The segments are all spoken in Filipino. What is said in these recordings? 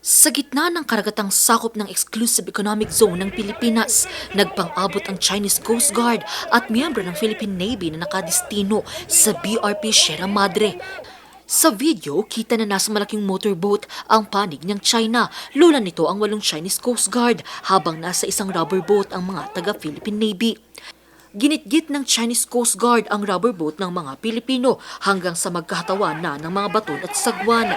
Sa gitna ng karagatang sakop ng Exclusive Economic Zone ng Pilipinas, nagpang-abot ang Chinese Coast Guard at miyembro ng Philippine Navy na nakadistino sa BRP Sierra Madre. Sa video, kita na nasa malaking motorboat ang panig ng China. Lulan nito ang 8 Chinese Coast Guard habang nasa isang rubber boat ang mga taga-Philippine Navy. Ginitgit ng Chinese Coast Guard ang rubber boat ng mga Pilipino hanggang sa magkahatawan na ng mga baton at sagwan.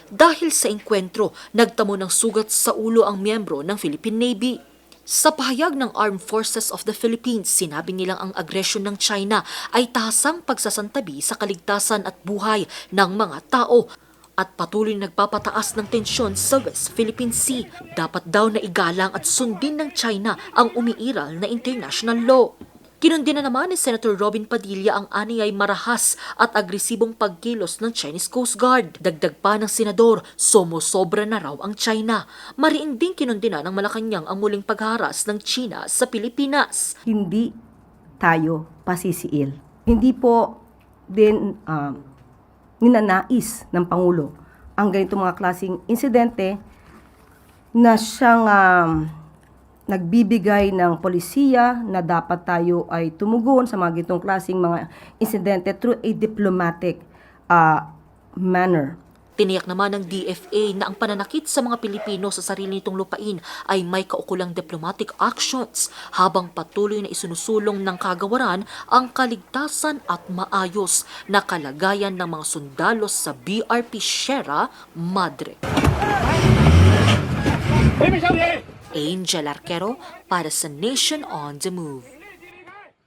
Dahil sa engkwentro, nagtamo ng sugat sa ulo ang miyembro ng Philippine Navy. Sa pahayag ng Armed Forces of the Philippines, sinabi nilang ang agresyon ng China ay tahasang pagsasantabi sa kaligtasan at buhay ng mga tao at patuloy nagpapataas ng tensyon sa West Philippine Sea. Dapat daw na igalang at sundin ng China ang umiiral na international law. Kinundina naman ni Senator Robin Padilla ang aniyay marahas at agresibong pagkilos ng Chinese Coast Guard. Dagdag pa ng senador, somo-sobra na raw ang China. Mariin ding kinundina ng Malacanang ang muling pagharas ng China sa Pilipinas. Hindi tayo pasisiil. Hindi po din ninanais ng Pangulo ang ganitong mga klaseng insidente na siyang nagbibigay ng polisiya na dapat tayo ay tumugon sa mga gitong klaseng mga insidente through a diplomatic manner. Tiniyak naman ng DFA na ang pananakit sa mga Pilipino sa sarili nitong lupain ay may kaukulang diplomatic actions habang patuloy na isinusulong ng kagawaran ang kaligtasan at maayos na kalagayan ng mga sundalo sa BRP Sierra Madre. Angel Arquero para sa Nation on the Move.